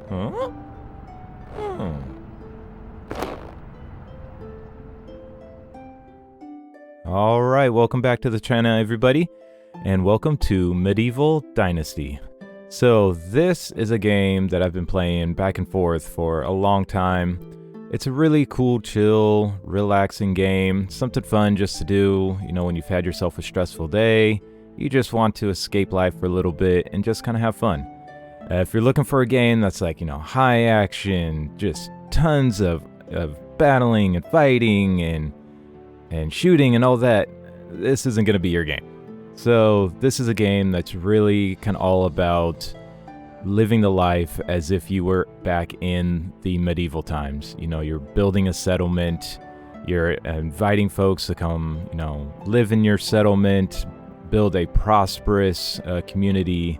Huh? Hmm. Alright, welcome back to the channel, everybody, and welcome to Medieval Dynasty. So this is a game that I've been playing back and forth for a long time. It's a really cool, chill, relaxing game, something fun just to do, you know, when you've had yourself a stressful day, you just want to escape life for a little bit and just kind of have fun. If you're looking for a game that's like, you know, high action, just tons of battling and fighting and shooting and all that, this isn't going to be your game. So this is a game that's really kind of all about living the life as if you were back in the medieval times. You know, you're building a settlement, you're inviting folks to come, you know, live in your settlement, build a prosperous community,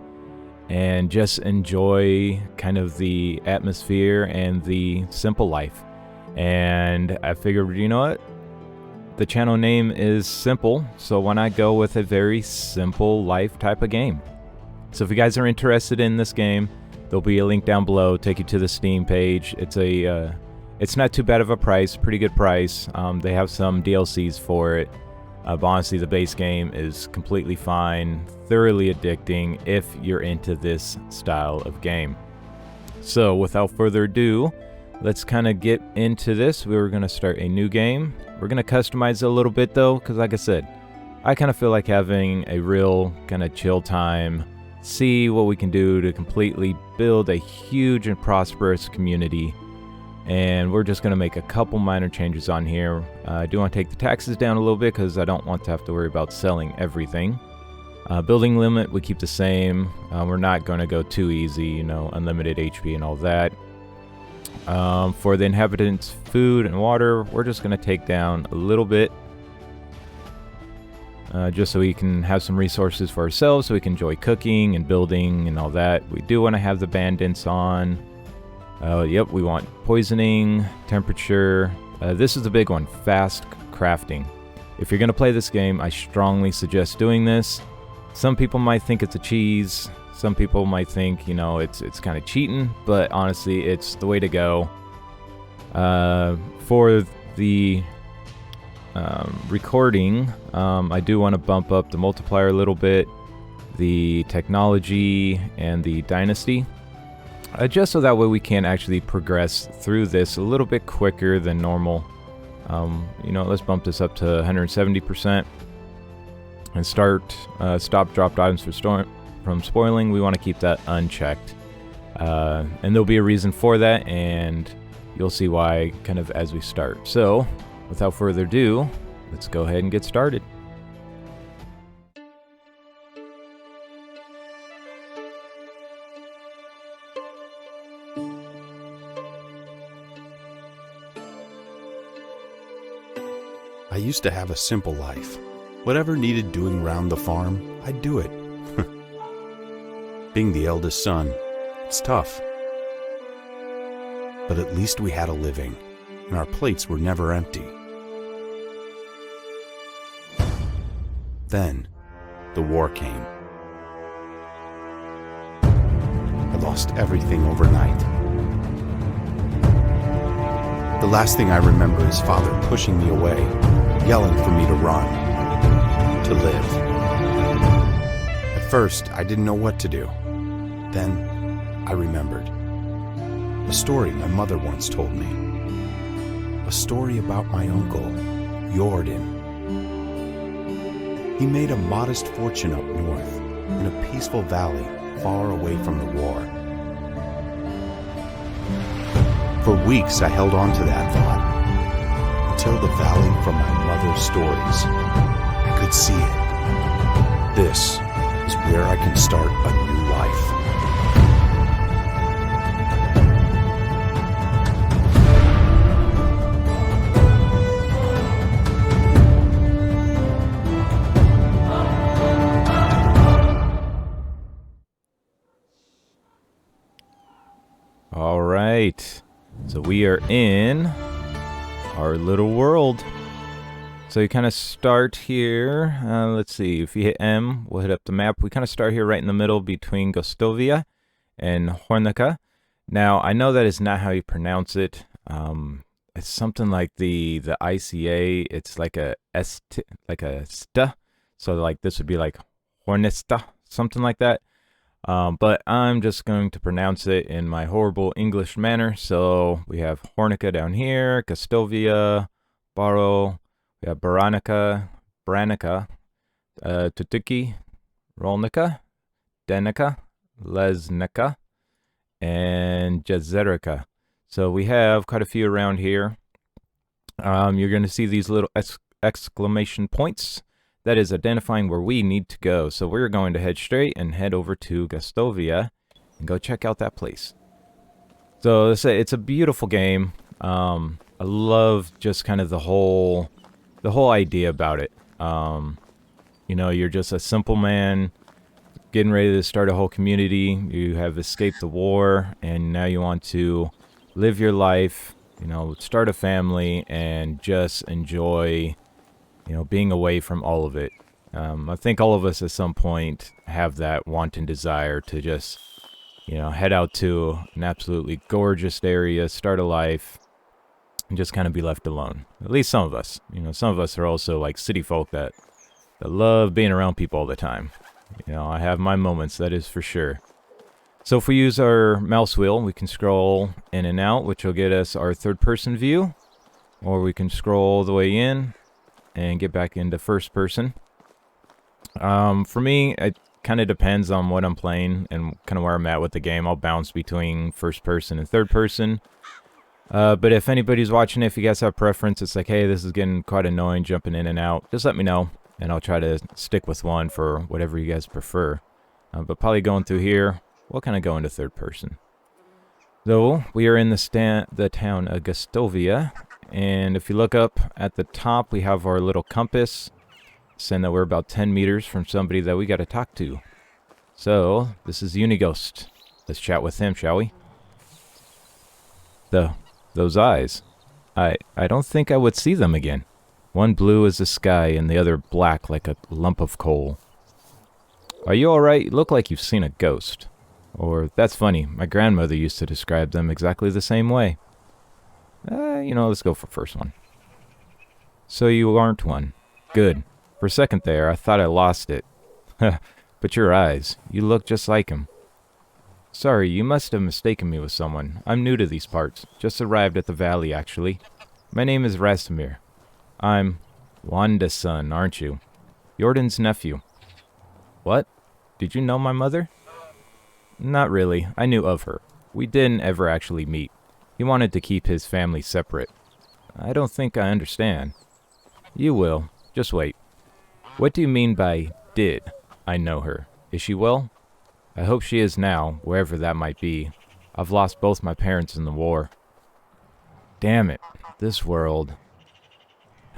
and just enjoy kind of the atmosphere and the simple life. And I figured, you know what? The channel name is Cinple, so why not go with a very simple life type of game? So if you guys are interested in this game, there'll be a link down below, take you to the Steam page. It's not too bad of a price, pretty good price. They have some DLCs for it. But honestly, the base game is completely fine, thoroughly addicting if you're into this style of game. So without further ado, let's kind of get into this. We're going to start a new game. We're going to customize it a little bit though, because like I said, I kind of feel like having a real kind of chill time, see what we can do to completely build a huge and prosperous community. And we're just going to make a couple minor changes on here. I do want to take the taxes down a little bit because I don't want to have to worry about selling everything. Building limit, we keep the same. We're not going to go too easy, you know, unlimited HP and all that. For the inhabitants' food and water, we're just going to take down a little bit. Just so we can have some resources for ourselves, so we can enjoy cooking and building and all that. We do want to have the bandits on. Yep, we want poisoning, temperature. This is the big one, fast crafting. If you're going to play this game, I strongly suggest doing this. Some people might think it's a cheese. Some people might think, you know, it's kind of cheating, but honestly, it's the way to go. For the recording, I do want to bump up the multiplier a little bit, the technology, and the dynasty. Just so that way we can actually progress through this a little bit quicker than normal. You know, let's bump this up to 170% and stop dropped items from spoiling. We want to keep that unchecked. And there'll be a reason for that, and you'll see why kind of as we start. So, without further ado, let's go ahead and get started. I used to have a simple life. Whatever needed doing round the farm, I'd do it. Being the eldest son, it's tough. But at least we had a living, and our plates were never empty. Then, the war came. I lost everything overnight. The last thing I remember is Father pushing me away, yelling for me to run, to live. At first, I didn't know what to do. Then, I remembered. A story my mother once told me. A story about my uncle, Jordan. He made a modest fortune up north, in a peaceful valley far away from the war. For weeks, I held on to that thought, until the valley from my mother's stories. I could see it. This is where I can start a new life. All right. So we are in our little world. So you kind of start here. Let's see. If you hit M, we'll hit up the map. We kind of start here right in the middle between Gostovia and Hornica. Now, I know that is not how you pronounce it. It's something like the ICA. It's like a st, like a sta. So like this would be like hornista, something like that. But I'm just going to pronounce it in my horrible English manner. So we have Hornica down here, Gastovia, Baro, we have Baranica, Branica, Tutuki, Rolnica, Denica, Lesnica, and Jezerica. So we have quite a few around here. You're going to see these little exclamation points. That is identifying where we need to go. So we're going to head straight and head over to Gastovia and go check out that place. So it's a beautiful game. I love just kind of the whole idea about it. You know, you're just a simple man getting ready to start a whole community. You have escaped the war, and now you want to live your life, you know, start a family, and just enjoy, you know, being away from all of it. I think all of us at some point have that want and desire to just, you know, head out to an absolutely gorgeous area, start a life, and just kind of be left alone. At least some of us. You know, some of us are also like city folk that love being around people all the time. You know, I have my moments, that is for sure. So if we use our mouse wheel, we can scroll in and out, which will get us our third-person view. Or we can scroll all the way in and get back into first person. For me, it kind of depends on what I'm playing and kind of where I'm at with the game. I'll bounce between first person and third person. But if anybody's watching, if you guys have preference, it's like, hey, this is getting quite annoying jumping in and out, just let me know, and I'll try to stick with one for whatever you guys prefer. But probably going through here, we'll kind of go into third person. Though, we are in the town of Gastovia, and if you look up at the top, we have our little compass, saying that we're about 10 meters from somebody that we got to talk to. So, this is Unighost. Let's chat with him, shall we? Those eyes. I don't think I would see them again. One blue as the sky and the other black like a lump of coal. Are you alright? You look like you've seen a ghost. Or, that's funny, my grandmother used to describe them exactly the same way. You know, let's go for first one. So you aren't one. Good. For a second there, I thought I lost it. But your eyes, you look just like him. Sorry, you must have mistaken me with someone. I'm new to these parts. Just arrived at the valley, actually. My name is Rastamir. I'm Wanda's son, aren't you? Jordan's nephew. What? Did you know my mother? Not really. I knew of her. We didn't ever actually meet. He wanted to keep his family separate. I don't think I understand. You will. Just wait. What do you mean by did I know her? Is she well? I hope she is now, wherever that might be. I've lost both my parents in the war. Damn it. This world.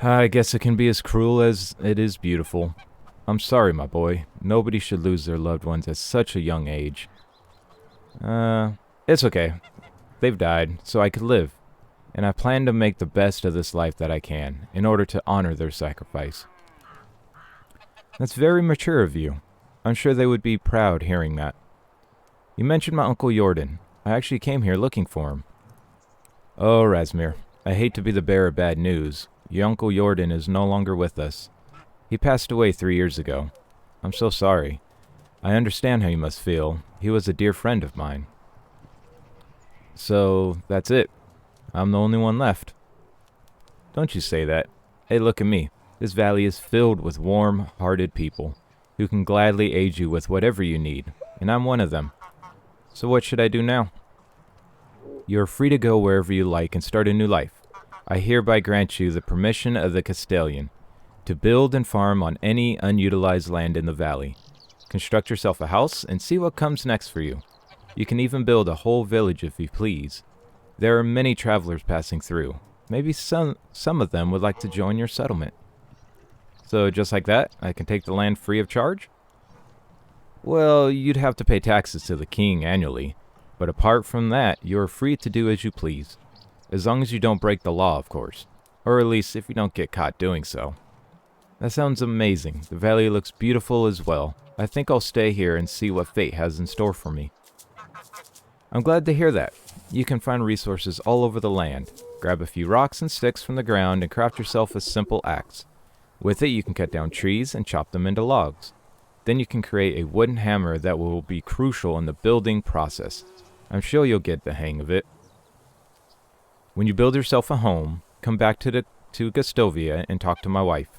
I guess it can be as cruel as it is beautiful. I'm sorry, my boy. Nobody should lose their loved ones at such a young age. It's okay. They've died, so I could live. And I plan to make the best of this life that I can, in order to honor their sacrifice. That's very mature of you. I'm sure they would be proud hearing that. You mentioned my Uncle Jordan. I actually came here looking for him. Oh, Rasmir, I hate to be the bearer of bad news. Your Uncle Jordan is no longer with us. He passed away 3 years ago. I'm so sorry. I understand how you must feel. He was a dear friend of mine. So, that's it. I'm the only one left. Don't you say that. Hey, look at me. This valley is filled with warm-hearted people who can gladly aid you with whatever you need, and I'm one of them. So what should I do now? You are free to go wherever you like and start a new life. I hereby grant you the permission of the Castellan to build and farm on any unutilized land in the valley. Construct yourself a house and see what comes next for you. You can even build a whole village if you please. There are many travelers passing through. Maybe some of them would like to join your settlement. So just like that, I can take the land free of charge? Well, you'd have to pay taxes to the king annually, but apart from that, you are free to do as you please. As long as you don't break the law, of course. Or at least if you don't get caught doing so. That sounds amazing. The valley looks beautiful as well. I think I'll stay here and see what fate has in store for me. I'm glad to hear that. You can find resources all over the land. Grab a few rocks and sticks from the ground and craft yourself a simple axe. With it, you can cut down trees and chop them into logs. Then you can create a wooden hammer that will be crucial in the building process. I'm sure you'll get the hang of it. When you build yourself a home, come back to Gustovia and talk to my wife.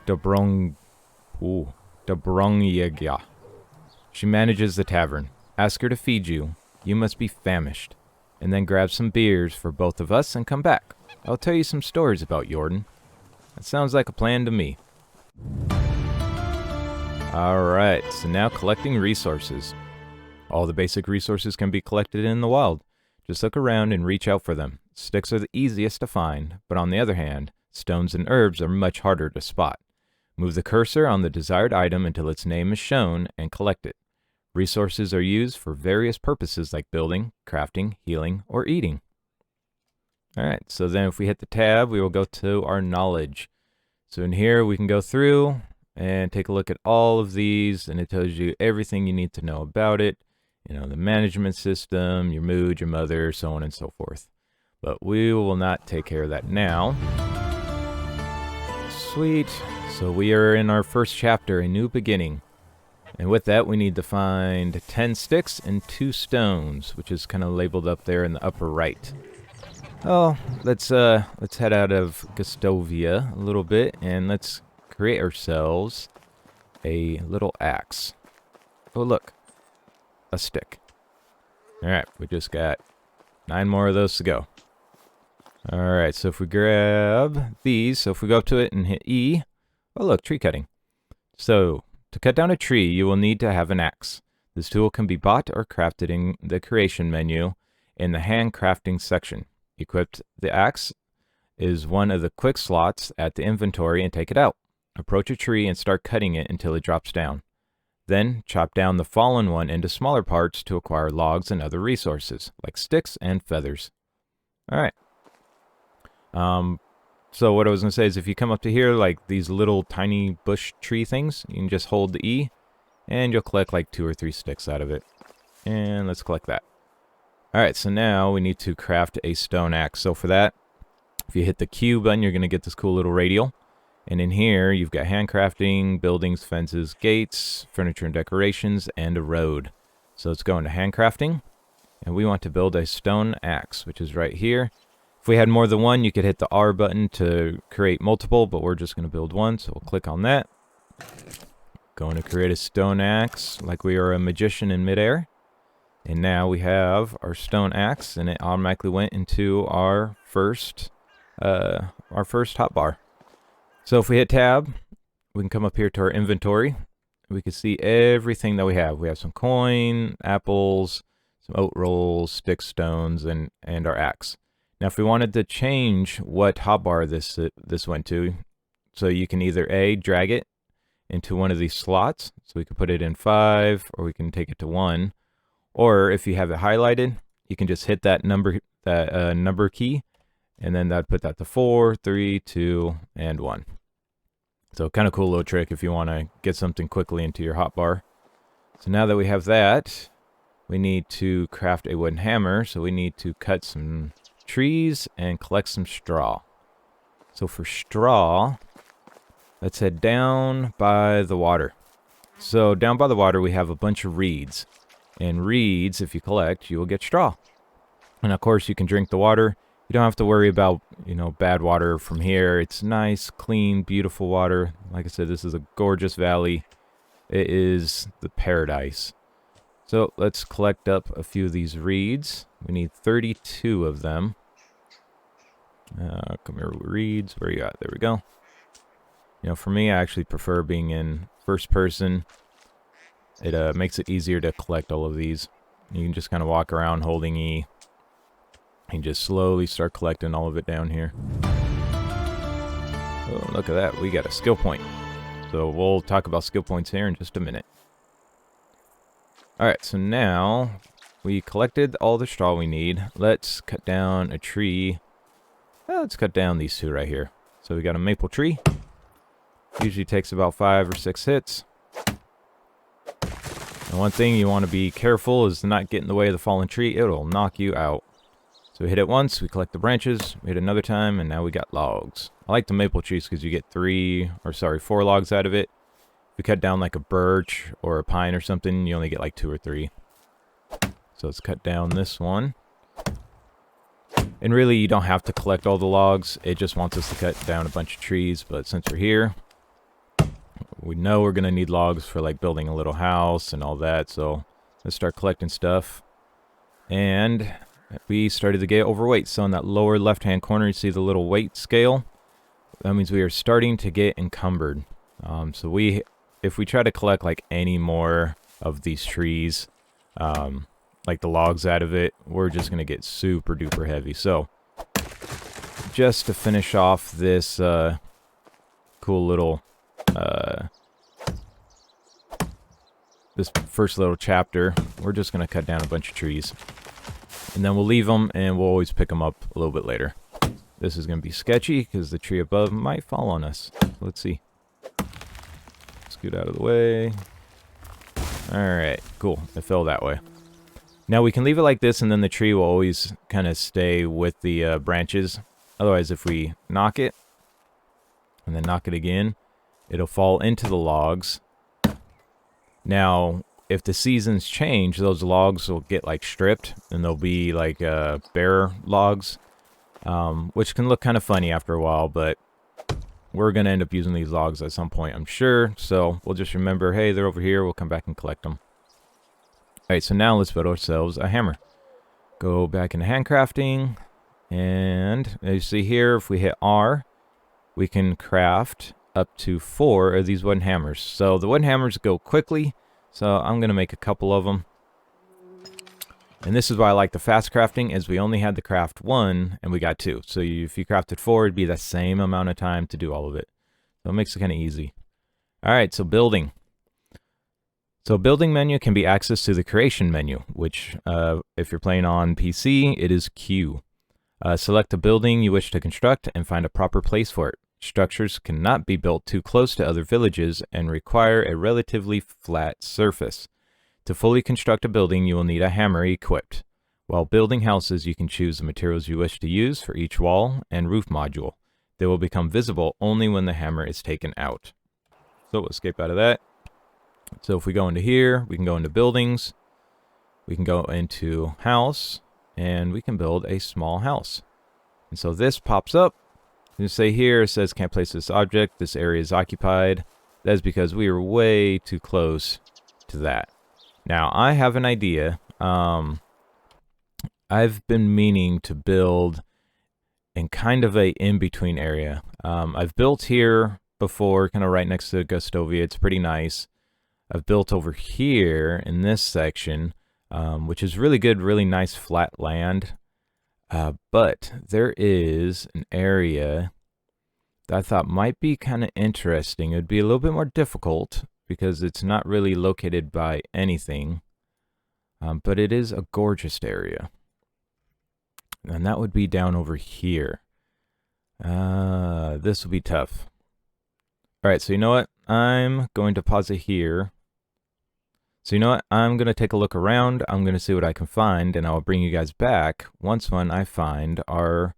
Dobrongyaga. She manages the tavern. Ask her to feed you. You must be famished. And then grab some beers for both of us and come back. I'll tell you some stories about Jordan. That sounds like a plan to me. Alright, so now collecting resources. All the basic resources can be collected in the wild. Just look around and reach out for them. Sticks are the easiest to find, but on the other hand, stones and herbs are much harder to spot. Move the cursor on the desired item until its name is shown and collect it. Resources are used for various purposes like building, crafting, healing, or eating. Alright, so then if we hit the tab, we will go to our knowledge. So in here we can go through and take a look at all of these, and it tells you everything you need to know about it. You know, the management system, your mood, your mother, so on and so forth. But we will not take care of that now. Sweet. So we are in our first chapter, A New Beginning. And with that, we need to find 10 sticks and 2 stones, which is kind of labeled up there in the upper right. Oh, let's head out of Gustovia a little bit, and let's create ourselves a little axe. Oh, look. A stick. Alright, we just got 9 more of those to go. Alright, so if we grab these, so if we go up to it and hit E, oh look, tree cutting. So, to cut down a tree, you will need to have an axe. This tool can be bought or crafted in the creation menu in the hand crafting section. Equip the axe is one of the quick slots at the inventory and take it out. Approach a tree and start cutting it until it drops down. Then, chop down the fallen one into smaller parts to acquire logs and other resources, like sticks and feathers. Alright. So what I was going to say is if you come up to here, like these little tiny bush tree things, you can just hold the E, and you'll collect like 2 or 3 sticks out of it. And let's collect that. Alright, so now we need to craft a stone axe. So for that, if you hit the Q button, you're going to get this cool little radial. And in here, you've got handcrafting, buildings, fences, gates, furniture and decorations, and a road. So let's go into handcrafting. And we want to build a stone axe, which is right here. If we had more than one, you could hit the R button to create multiple, but we're just going to build one, so we'll click on that. Going to create a stone axe like we are a magician in midair. And now we have our stone axe, and it automatically went into our first hotbar. So if we hit tab, we can come up here to our inventory. We can see everything that we have. We have some coin, apples, some oat rolls, stick stones, and our axe. Now if we wanted to change what hotbar this went to, so you can either A, drag it into one of these slots, so we can put it in 5, or we can take it to 1. Or if you have it highlighted, you can just hit that number key, and then that'd put that to 4, 3, 2, and 1. So kind of cool little trick if you want to get something quickly into your hotbar. So now that we have that, we need to craft a wooden hammer. So we need to cut some trees and collect some straw. So for straw, let's head down by the water. So down by the water, we have a bunch of reeds. And reeds, if you collect, you will get straw. And of course, you can drink the water. You don't have to worry about, bad water from here. It's nice, clean, beautiful water. Like I said, this is a gorgeous valley. It is the paradise. So let's collect up a few of these reeds. We need 32 of them. Come here, reeds. Where you at? There we go. For me, I actually prefer being in first person. It makes it easier to collect all of these. You can just kind of walk around holding E. And just slowly start collecting all of it down here. Oh, look at that. We got a skill point. So we'll talk about skill points here in just a minute. Alright, so now we collected all the straw we need. Let's cut down a tree. Let's cut down these 2 right here. So we got a maple tree. Usually takes about 5 or 6 hits. And one thing you want to be careful is to not get in the way of the fallen tree. It'll knock you out. So we hit it once, we collect the branches, we hit it another time, and now we got logs. I like the maple trees because you get 4 logs out of it. If you cut down like a birch or a pine or something, you only get like 2 or 3. So let's cut down this one. And really, you don't have to collect all the logs. It just wants us to cut down a bunch of trees. But since we're here, we know we're going to need logs for like building a little house and all that. So let's start collecting stuff. And we started to get overweight. So in that lower left-hand corner, you see the little weight scale. That means we are starting to get encumbered. So if we try to collect like any more of these trees, like the logs out of it, we're just going to get super duper heavy. So just to finish off this cool little this first little chapter, we're just going to cut down a bunch of trees. And then we'll leave them, and we'll always pick them up a little bit later. This is going to be sketchy, because the tree above might fall on us. Let's see. Scoot out of the way. Alright, cool. It fell that way. Now we can leave it like this, and then the tree will always kind of stay with the branches. Otherwise, if we knock it, and then knock it again, it'll fall into the logs. Now, if the seasons change, those logs will get like stripped, and they'll be like bare logs, which can look kind of funny after a while, but we're going to end up using these logs at some point, I'm sure. So we'll just remember, hey, they're over here. We'll come back and collect them. All right, so now let's build ourselves a hammer. Go back into handcrafting, and as you see here, if we hit R, we can craft up to 4 of these wooden hammers. So the wooden hammers go quickly. So I'm going to make a couple of them. And this is why I like the fast crafting, is we only had to craft 1 and we got 2. So if you crafted 4, it'd be the same amount of time to do all of it. So it makes it kind of easy. All right, so building. So building menu can be accessed through the creation menu, which if you're playing on PC, it is Q. Select a building you wish to construct and find a proper place for it. Structures cannot be built too close to other villages and require a relatively flat surface. To fully construct a building, you will need a hammer equipped. While building houses, you can choose the materials you wish to use for each wall and roof module. They will become visible only when the hammer is taken out. So we'll escape out of that. So if we go into here, we can go into buildings, we can go into house, and we can build a small house. And so this pops up. You say here, it says can't place this object, this area is occupied. That is because we are way too close to that. Now, I have an idea. I've been meaning to build in kind of a in-between area. I've built here before, kind of right next to Gustovia. It's pretty nice. I've built over here in this section, which is really good, really nice flat land. But there is an area that I thought might be kind of interesting. It would be a little bit more difficult because it's not really located by anything. But it is a gorgeous area. And that would be down over here. This will be tough. All right, so you know what? I'm going to pause it here. So you know what? I'm going to take a look around. I'm going to see what I can find, and I'll bring you guys back when I find our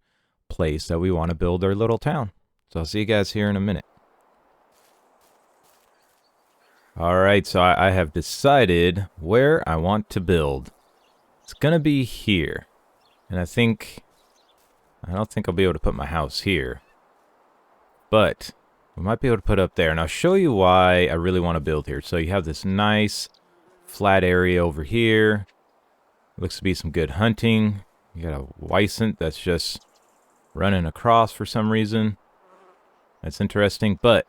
place that we want to build our little town. So I'll see you guys here in a minute. All right, so I have decided where I want to build. It's going to be here. And I don't think I'll be able to put my house here. But we might be able to put it up there. And I'll show you why I really want to build here. So you have this nice flat area over here. Looks to be some good hunting. You got a Wisent that's just running across for some reason. That's interesting. But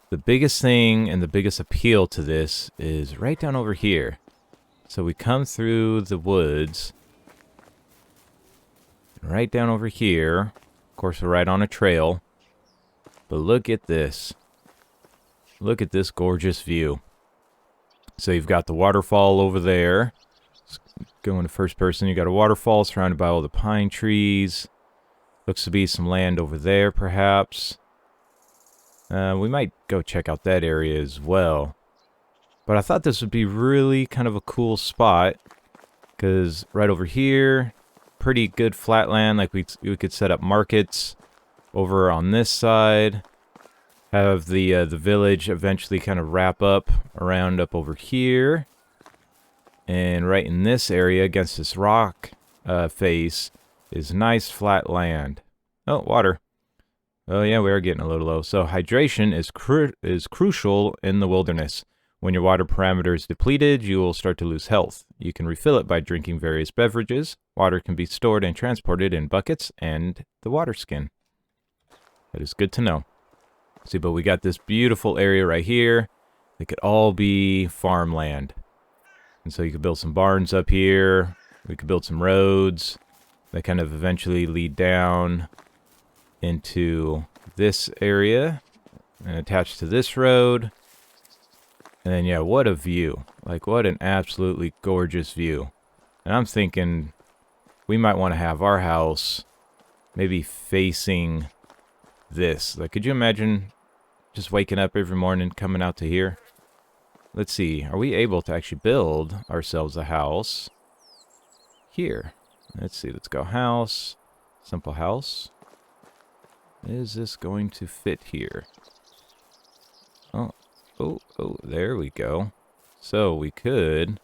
the biggest thing and the biggest appeal to this is right down over here. So we come through the woods. Right down over here. Of course, we're right on a trail. But look at this. Look at this gorgeous view. So you've got the waterfall over there. Let's go into first person. You got a waterfall surrounded by all the pine trees. Looks to be some land over there, perhaps. We might go check out that area as well. But I thought this would be really kind of a cool spot, because right over here, pretty good flat land. Like we could set up markets over on this side. Have the village eventually kind of wrap up around up over here. And right in this area against this rock face is nice flat land. Oh, water. Oh yeah, we are getting a little low. So hydration is crucial in the wilderness. When your water parameter is depleted, you will start to lose health. You can refill it by drinking various beverages. Water can be stored and transported in buckets and the water skin. That is good to know. See, but we got this beautiful area right here. It could all be farmland. And so you could build some barns up here. We could build some roads that kind of eventually lead down into this area and attach to this road. And then, yeah, what a view. Like, what an absolutely gorgeous view. And I'm thinking we might want to have our house maybe facing this. Like, could you imagine just waking up every morning, coming out to here? Let's see. Are we able to actually build ourselves a house here? Let's see. Let's go house. Simple house. Is this going to fit here? Oh, there we go. So we could...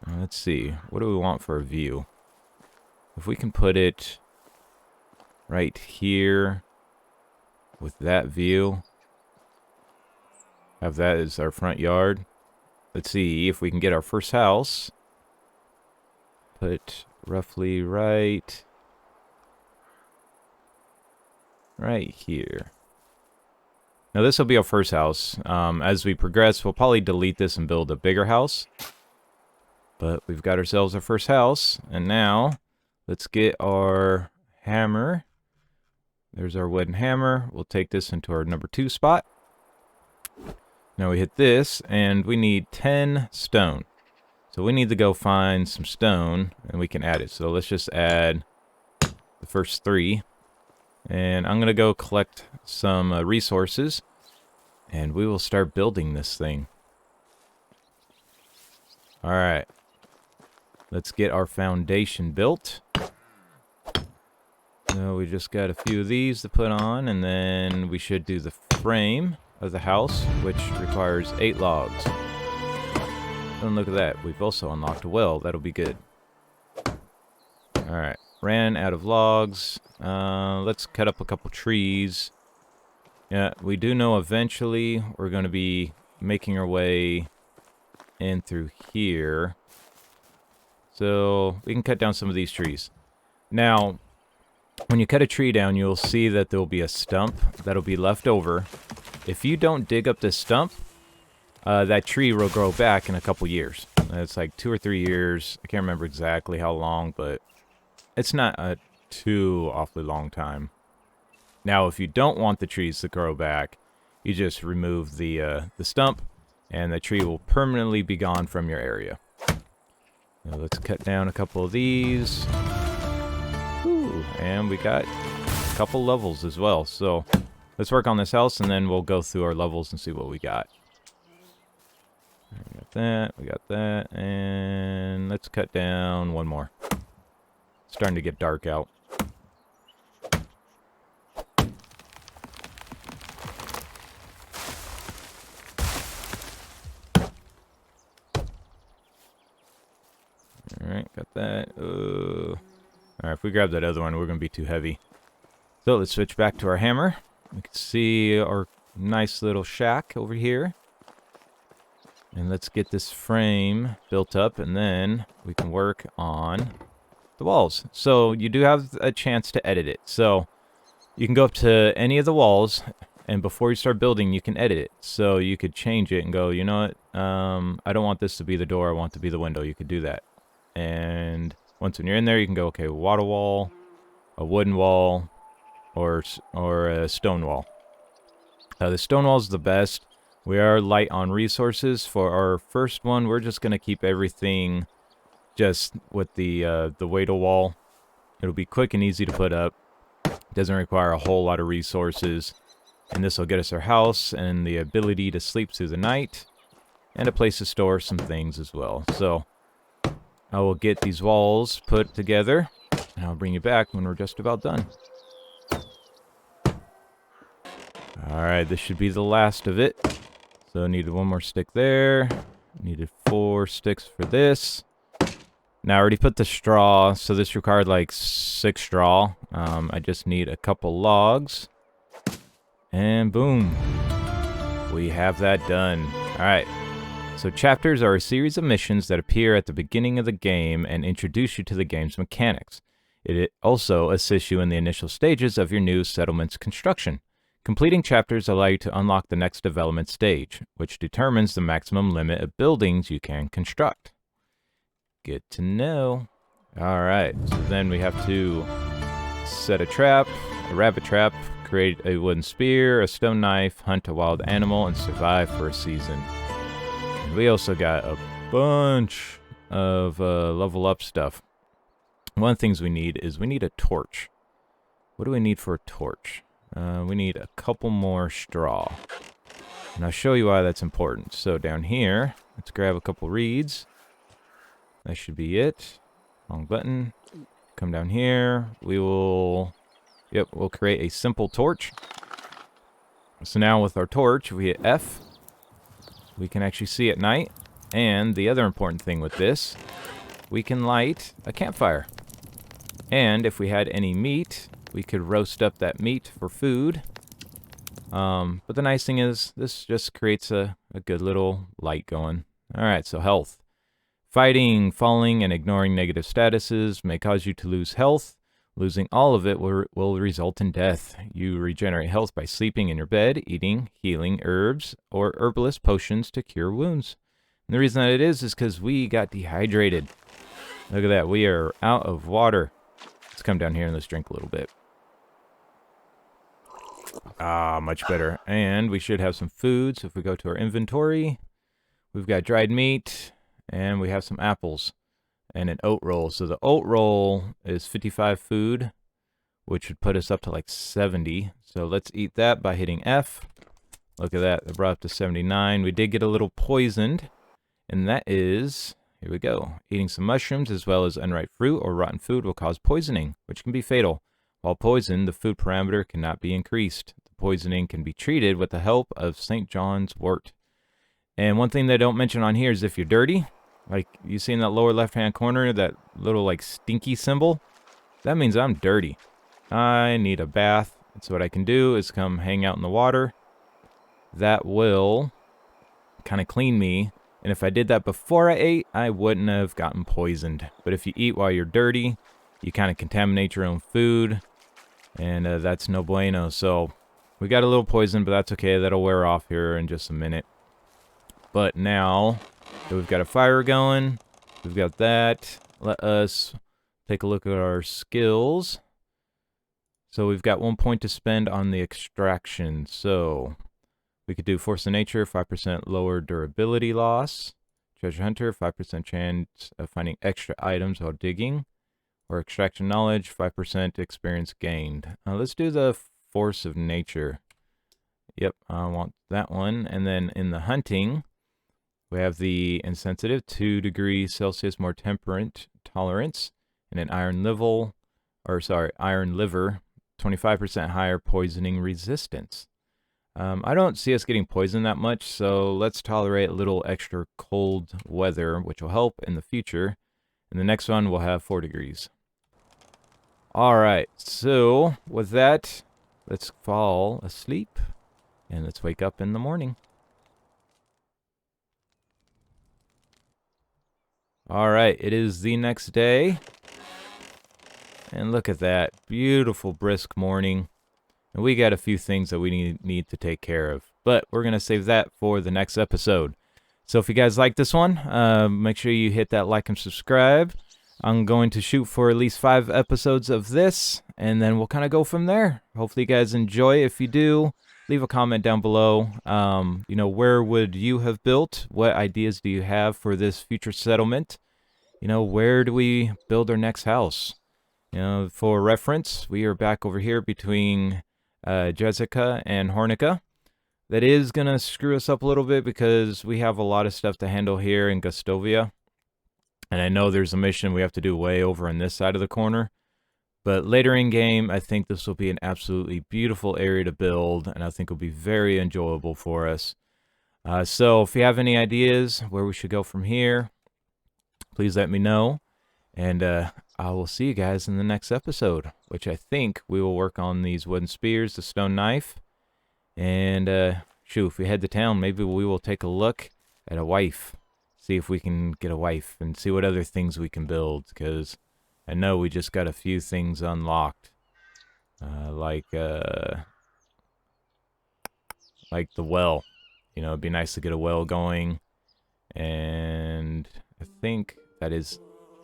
let's see. What do we want for a view? If we can put it right here with that view. Have that as our front yard. Let's see if we can get our first house. Put roughly right here. Now this will be our first house. As we progress, we'll probably delete this and build a bigger house. But we've got ourselves our first house. And now, let's get our hammer. There's our wooden hammer. We'll take this into our number 2 spot. Now we hit this, and we need 10 stone. So we need to go find some stone, and we can add it. So let's just add the first 3. And I'm going to go collect some resources, and we will start building this thing. Alright. Let's get our foundation built. So we just got a few of these to put on, and then we should do the frame of the house, which requires 8 logs. And look at that. We've also unlocked a well. That'll be good. Alright. Ran out of logs. Let's cut up a couple trees. Yeah, we do know eventually we're going to be making our way in through here. So we can cut down some of these trees. Now, when you cut a tree down, you'll see that there will be a stump that'll be left over. If you don't dig up this stump, that tree will grow back in a couple years. It's like 2 or 3 years. I can't remember exactly how long, but it's not a too awfully long time. Now, if you don't want the trees to grow back, you just remove the stump, and the tree will permanently be gone from your area. Now let's cut down a couple of these. Ooh, and we got a couple levels as well. So let's work on this house, and then we'll go through our levels and see what we got. We got that, and let's cut down one more. It's starting to get dark out. Alright, got that. Alright, if we grab that other one, we're going to be too heavy. So let's switch back to our hammer. We can see our nice little shack over here. And let's get this frame built up, and then we can work on the walls. So you do have a chance to edit it. So you can go up to any of the walls, and before you start building, you can edit it. So you could change it and go, you know what, I don't want this to be the door, I want it to be the window. You could do that. And once when you're in there, you can go, okay, water wall, a wooden wall, or a stone wall. The stone wall is the best. We are light on resources. For our first one, we're just going to keep everything just with the Wadle wall. It'll be quick and easy to put up. Doesn't require a whole lot of resources. And this will get us our house and the ability to sleep through the night. And a place to store some things as well. So I will get these walls put together. And I'll bring you back when we're just about done. Alright, this should be the last of it. So I needed one more stick there. Needed 4 sticks for this. Now I already put the straw, so this required like 6 straw. I just need a couple logs. And boom. We have that done. Alright. So chapters are a series of missions that appear at the beginning of the game and introduce you to the game's mechanics. It also assists you in the initial stages of your new settlement's construction. Completing chapters allow you to unlock the next development stage, which determines the maximum limit of buildings you can construct. Good to know. Alright, so then we have to set a trap, a rabbit trap, create a wooden spear, a stone knife, hunt a wild animal, and survive for a season. And we also got a bunch of level up stuff. One of the things we need is we need a torch. What do we need for a torch? We need a couple more straw. And I'll show you why that's important. So down here, let's grab a couple reeds. That should be it. Wrong button. Come down here. We will... Yep, we'll create a simple torch. So now with our torch, if we hit F, we can actually see at night. And the other important thing with this, we can light a campfire. And if we had any meat, we could roast up that meat for food. But the nice thing is, this just creates a good little light going. Alright, so health. Fighting, falling, and ignoring negative statuses may cause you to lose health. Losing all of it will result in death. You regenerate health by sleeping in your bed, eating, healing herbs, or herbalist potions to cure wounds. And the reason that it is because we got dehydrated. Look at that, we are out of water. Let's come down here and let's drink a little bit. Ah, much better. And we should have some food. So if we go to our inventory, we've got dried meat, and we have some apples, and an oat roll. So the oat roll is 55 food, which would put us up to like 70. So let's eat that by hitting F. Look at that, it brought up to 79. We did get a little poisoned, and that is, here we go. Eating some mushrooms as well as unripe fruit or rotten food will cause poisoning, which can be fatal. While poisoned, the food parameter cannot be increased. The poisoning can be treated with the help of St. John's wort. And one thing they don't mention on here is if you're dirty, like you see in that lower left-hand corner, that little like stinky symbol, that means I'm dirty. I need a bath. So what I can do is come hang out in the water. That will kind of clean me. And if I did that before I ate, I wouldn't have gotten poisoned. But if you eat while you're dirty, you kind of contaminate your own food. And that's no bueno. So we got a little poison, but that's okay. That'll wear off here in just a minute. But now that we've got a fire going, we've got that. Let us take a look at our skills. So we've got 1 point to spend on the extraction. So we could do Force of Nature, 5% lower durability loss. Treasure Hunter, 5% chance of finding extra items while digging. Or Extraction Knowledge, 5% experience gained. Let's do the Force of Nature. Yep, I want that one. And then in the hunting, we have the Insensitive, 2 degrees Celsius more temperate tolerance. And an Iron Liver, 25% higher poisoning resistance. I don't see us getting poisoned that much, so let's tolerate a little extra cold weather, which will help in the future. And the next one will have 4 degrees. Alright, so with that, let's fall asleep and let's wake up in the morning. Alright, it is the next day. And look at that, beautiful brisk morning. And we got a few things that we need to take care of. But we're going to save that for the next episode. So if you guys like this one, make sure you hit that like and subscribe. I'm going to shoot for at least 5 episodes of this, and then we'll kind of go from there. Hopefully you guys enjoy. If you do, leave a comment down below. You know, where would you have built? What ideas do you have for this future settlement? You know, where do we build our next house? You know, for reference, we are back over here between Jessica and Hornica. That is going to screw us up a little bit because we have a lot of stuff to handle here in Gustovia. And I know there's a mission we have to do way over on this side of the corner. But later in game, I think this will be an absolutely beautiful area to build, and I think it'll be very enjoyable for us. So if you have any ideas where we should go from here, please let me know. And I will see you guys in the next episode, which I think we will work on these wooden spears, the stone knife. And shoot, if we head to town, maybe we will take a look at a wife. See if we can get a wife and see what other things we can build, because I know we just got a few things unlocked. Like the well. You know, it'd be nice to get a well going. And I think that is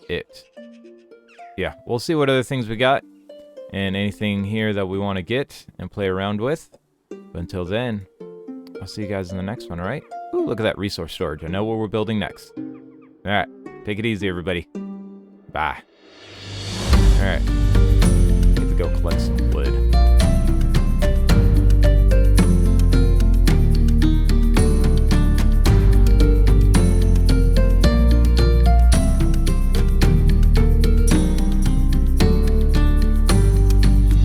it. Yeah, we'll see what other things we got. And anything here that we want to get and play around with. But until then, I'll see you guys in the next one, alright? Ooh, look at that resource storage. I know what we're building next. Alright, take it easy, everybody. Bye. Alright.